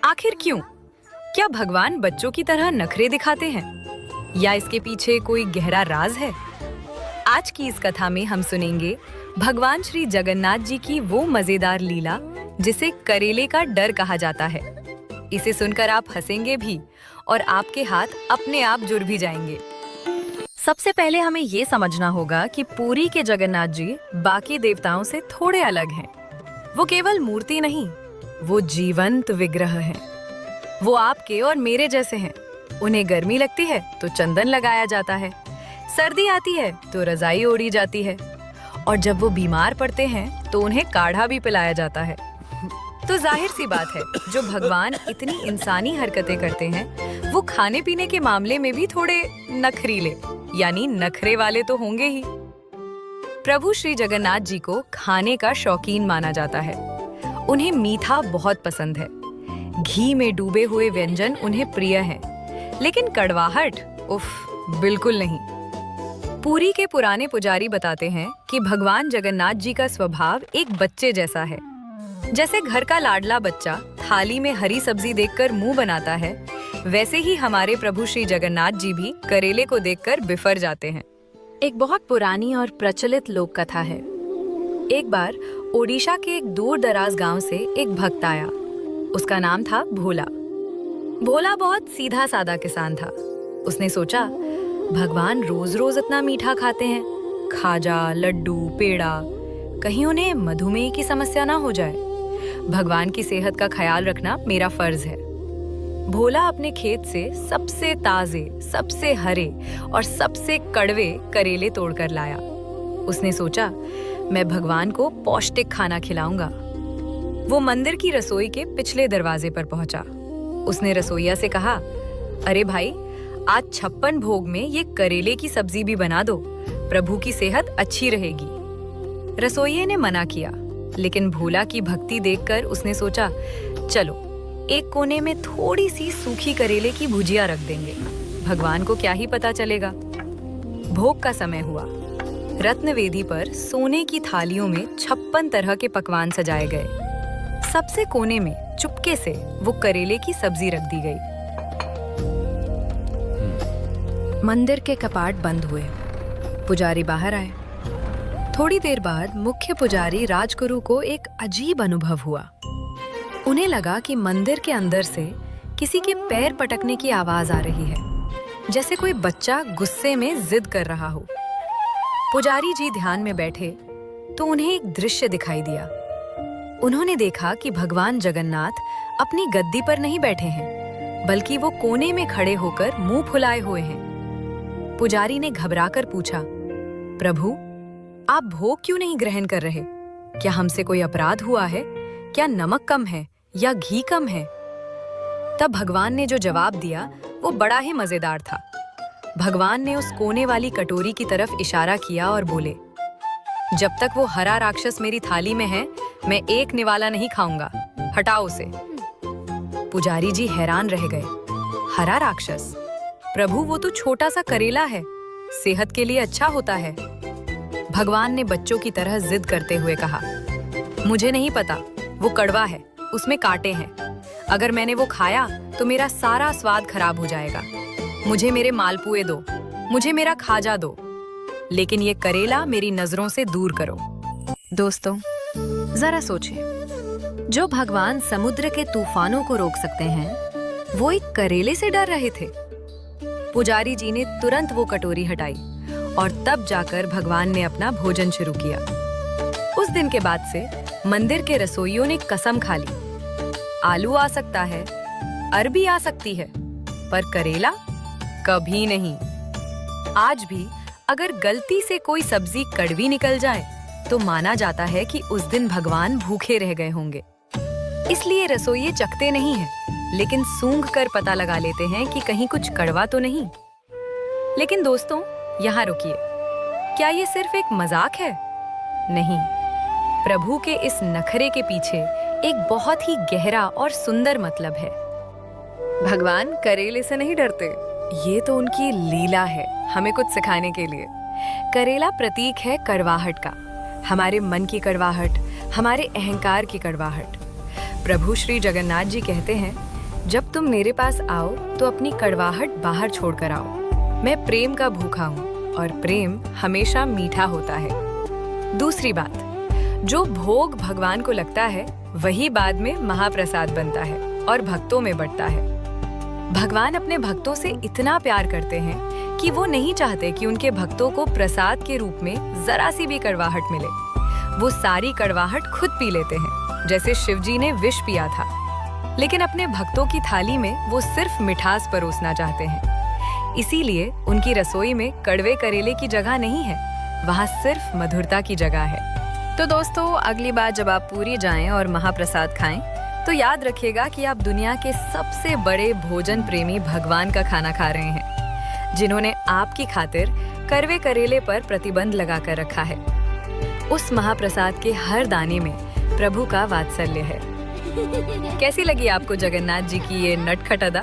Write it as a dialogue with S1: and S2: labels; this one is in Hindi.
S1: आखिर क्यों? क्या भगवान बच्चों की तरह नखरे दिखाते हैं या इसके पीछे कोई गहरा राज है? आज की इस कथा में हम सुनेंगे भगवान श्री जगन्नाथ जी की वो मजेदार लीला जिसे करेले का डर कहा जाता है। इसे सुनकर आप हंसेंगे भी और आपके हाथ अपने आप जुड़ भी जाएंगे। सबसे पहले हमें ये समझना होगा कि पुरी के जगन्नाथ जी बाकी देवताओं से थोड़े अलग हैं। वो केवल मूर्ति नहीं, वो जीवंत विग्रह हैं। वो आपके और मेरे जैसे हैं। उन्हें गर्मी लगती है तो चंदन लगाया जाता है, सर्दी आती है तो रजाई ओढ़ी जाती है, और जब वो बीमार पड़ते हैं तो उन्हें काढ़ा भी पिलाया जाता है। तो जाहिर सी बात है, जो भगवान इतनी इंसानी हरकतें करते हैं, वो खाने पीने के मामले में भी थोड़े नखरीले यानी नखरे वाले तो होंगे ही। प्रभु श्री जगन्नाथ जी को खाने का शौकीन माना जाता है। उन्हें मीठा बहुत पसंद है। घी में डूबे हुए व्यंजन उन्हें प्रिय हैं, लेकिन कड़वाहट उफ बिल्कुल नहीं। पुरी के पुराने पुजारी बताते हैं कि भगवान जगन्नाथ जी का स्वभाव एक बच्चे जैसा है। जैसे घर का लाडला बच्चा थाली में हरी सब्जी देखकर मुंह बनाता है, वैसे ही हमारे प्रभु श्री जगन्नाथ जी भी करेले को देखकर बिफर जाते हैं। एक बहुत पुरानी और प्रचलित लोक कथा है। एक बार ओडिशा के एक दूर दराज गांव से एक भक्त आया। उसका नाम था भोला। भोला बहुत सीधा सादा किसान था। उसने सोचा, भगवान रोज रोज इतना मीठा खाते हैं, खाजा, लड्डू, पेड़ा, कहीं उन्हें मधुमेह की समस्या ना हो जाए। भगवान की सेहत का ख्याल रखना मेरा फर्ज है। भोला अपने खेत से सबसे ताजे, सबसे हरे और सबसे कड़वे करेले तोड़कर लाया। उसने सोचा, मैं भगवान को पौष्टिक खाना खिलाऊंगा। वो मंदिर की रसोई के पिछले दरवाजे पर पहुंचा। उसने रसोइया से कहा, अरे भाई, आज 56 भोग में ये करेले की सब्जी भी बना दो, प्रभु की सेहत अच्छी रहेगी। रसोइये ने मना किया, लेकिन भोला की भक्ति देखकर उसने सोचा, चलो एक कोने में थोड़ी सी सूखी करेले की भुजिया रख देंगे, भगवान को क्या ही पता चलेगा। भोग का समय हुआ। रत्नवेदी पर सोने की थालियों में 56 तरह के पकवान सजाए गए। सबसे कोने में चुपके से वो करेले की सब्जी रख दी गई। मंदिर के कपाट बंद हुए। पुजारी बाहर आए। थोड़ी देर बाद मुख्य पुजारी राजगुरु को एक अजीब अनुभव हुआ। उन्हें लगा कि मंदिर के अंदर से किसी के पैर पटकने की आवाज आ रही है, जैसे कोई बच्चा गुस्से में जिद कर रहा हो। पुजारी जी ध्यान में बैठे तो उन्हें एक दृश्य दिखाई दिया। उन्होंने देखा कि भगवान जगन्नाथ अपनी गद्दी पर नहीं बैठे हैं, बल्कि वो कोने में खड़े होकर मुंह फुलाए हुए हैं। पुजारी ने घबराकर पूछा, प्रभु, आप भोग क्यों नहीं ग्रहण कर रहे? क्या हमसे कोई अपराध हुआ है? क्या नमक कम है या घी कम है? तब भगवान ने जो जवाब दिया वो बड़ा ही मजेदार था। भगवान ने उस कोने वाली कटोरी की तरफ इशारा किया और बोले, जब तक वो हरा राक्षस मेरी थाली में है, मैं एक निवाला नहीं खाऊंगा, हटाओ उसे। पुजारी जी हैरान रह गए। हरा राक्षस? प्रभु, वो तो छोटा सा करेला है, सेहत के लिए अच्छा होता है। भगवान ने बच्चों की तरह जिद करते हुए कहा, मुझे नहीं पता, वो कड़वा है, उसमें कांटे हैं। अगर मैंने वो खाया तो मेरा सारा स्वाद खराब हो जाएगा। मुझे मेरे मालपुए दो, मुझे मेरा खाजा दो, लेकिन ये करेला मेरी नजरों से दूर करो। दोस्तों, जरा सोचें, जो भगवान समुद्र के तूफानों को रोक सकते हैं, वो एक करेले से डर रहे थे। पुजारी जी ने तुरंत वो कटोरी हटाई और तब जाकर भगवान ने अपना भोजन शुरू किया। उस दिन के बाद से मंदिर के रसोइयों ने कसम खा ली, आलू आ सकता है, अरबी आ सकती है, पर करेला कभी नहीं। आज भी अगर गलती से कोई सब्जी कड़वी निकल जाए तो माना जाता है कि उस दिन भगवान भूखे रह गए होंगे। इसलिए रसोइये चखते नहीं हैं, लेकिन सूंघ कर पता लगा लेते हैं कि कहीं कुछ कड़वा तो नहीं। लेकिन दोस्तों, यहाँ रुकिए, क्या ये सिर्फ एक मजाक है? नहीं, प्रभु के इस नखरे के पीछे एक बहुत ही गहरा और सुंदर मतलब है। भगवान करेले से नहीं डरते, ये तो उनकी लीला है हमें कुछ सिखाने के लिए। करेला प्रतीक है कड़वाहट का, हमारे मन की कड़वाहट, हमारे अहंकार की कड़वाहट। प्रभु श्री जगन्नाथ जी कहते हैं, जब तुम मेरे पास आओ तो अपनी कड़वाहट बाहर छोड़कर आओ। मैं प्रेम का भूखा हूँ और प्रेम हमेशा मीठा होता है। दूसरी बात, जो भोग भगवान को लगता है वही बाद में महाप्रसाद बनता है और भक्तों में बंटता है। भगवान अपने भक्तों से इतना प्यार करते हैं कि वो नहीं चाहते कि उनके भक्तों को प्रसाद के रूप में जरा सी भी कड़वाहट मिले। वो सारी कड़वाहट खुद पी लेते हैं, जैसे शिवजी ने विष पिया था। लेकिन अपने भक्तों की थाली में वो सिर्फ मिठास परोसना चाहते हैं। इसीलिए उनकी रसोई में कड़वे करेले की जगह नहीं है, वहाँ सिर्फ मधुरता की जगह है। तो दोस्तों, अगली बार जब आप पुरी जाएं और महाप्रसाद खाएं, तो याद रखिएगा कि आप दुनिया के सबसे बड़े भोजन प्रेमी भगवान का खाना खा रहे हैं, जिन्होंने आपकी खातिर कड़वे करेले पर प्रतिबंध लगाकर रखा है। उस महाप्रसाद के हर दाने में प्रभु का वात्सल्य है। कैसी लगी आपको जगन्नाथ जी की ये नटखट अदा?